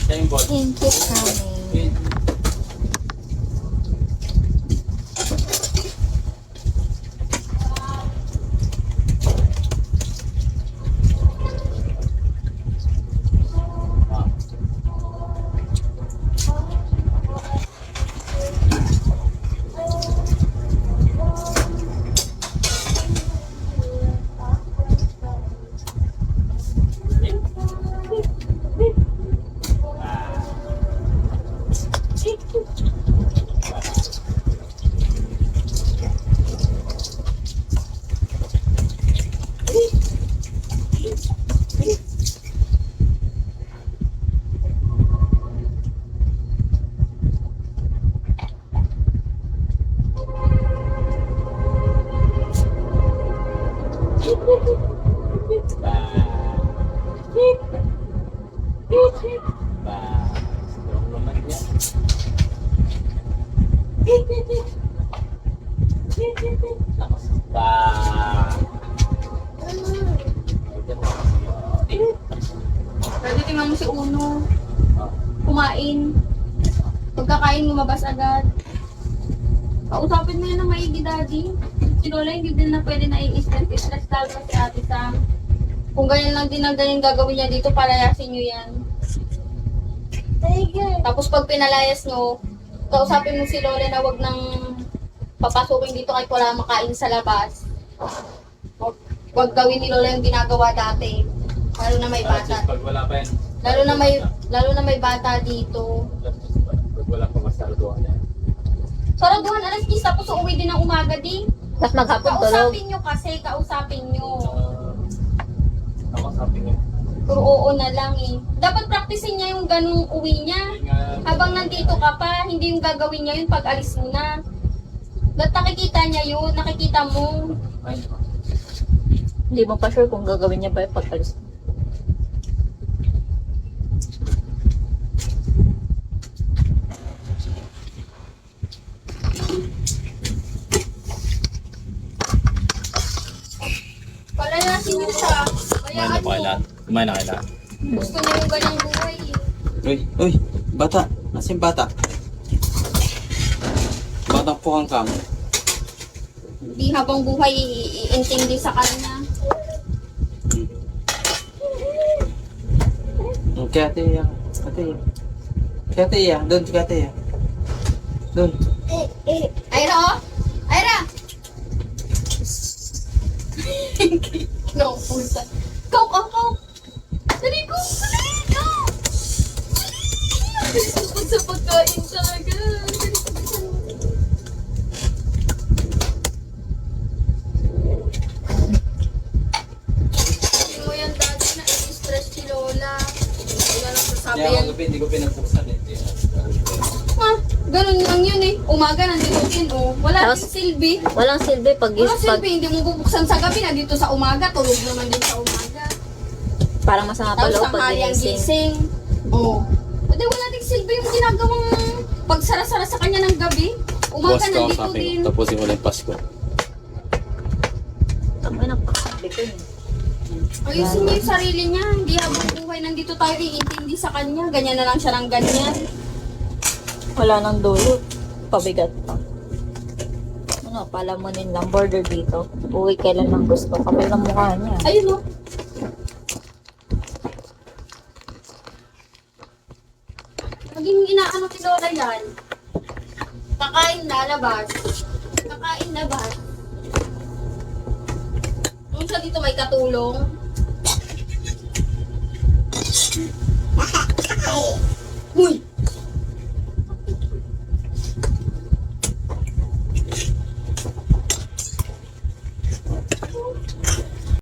Thank you, Kami. Pwede tingnan mo si Uno. Kumain. Pagkakain lumabas agad. Kausapin mo yan ng maigi, Daddy. Si Lola hindi din na pwede na i-stress lalo si Ate Sam. Kung ganyan lang din ang ganyan gagawin niya dito, palayasin niyo yan. Tapos pag pinalayas nyo, kausapin mo si Lola na wag nang papasukin dito kahit wala makain sa labas. Wag gawin ni Lola yung ginagawa dati. Lalo na may bata. Pag wala pa yan. Lalo na may bata dito. Pag wala pa masaraduhan yan. Saraduhan alas 10 tapos uuwi din ng umaga din. Tapos maghapon tulog. Kausapin nyo kasi, kausapin nyo. Nakasapin niya. Puro oo na lang eh. Dapat practicein niya yung ganung uwi niya. Habang nandito ka pa, hindi yung gagawin niya yun pag alis mo na. Dapat nakikita niya yun, nakikita mo. Hindi mo pa sure kung gagawin niya ba yung pag-alis. Palayasin niyo siya. Kaya Kumain na kailan. gusto niya yung ganyang buhay eh. Uy, bata. Nasaan bata? Batang puhang kang. Hindi habang buhay iintindi sa kanya. Kaya ate yan. Kaya ate yan. Doon, kaya ate yan. Doon. Ira oh! Ira! No, pusa. Kau! Dali ko! Sapag sa pagkain talaga. Hindi mo yan dati na i-stress si Lola. Wala lang sasabi Kaya yan. ako hindi ko pinagpuksan eh. Ganun lang yun eh. Umaga nandito din oh. Wala Tapos, din silbi. Walang silbi pag Wala silbi. Hindi mo bubuksan sa gabi. Nandito sa umaga. Tulog naman din sa umaga. parang masama pa Tapos loob ang pag haliang ginising. gising. Oo. Hindi wala din silbi yung ginagawang pagsara-sara sa kanya ng gabi. Umaga nandito din. Tapusin mo lang yung Pasko. Tangay na pagsabi ko yun. Ayusin niya yung sarili niya. Hindi habang buhay nandito tayo iintindi sa kanya. Ganyan na lang siya ng ganyan. Wala nang dulo. Pabigat pa. Ano, palamunin lang. Border dito. Uwi kailan lang gusto. Kapal ng mukha niya. Ayun o. Maging inaano ni Lola yan. Kakain lalabas. Kakain labas. Kung siya dito may katulong. Uy!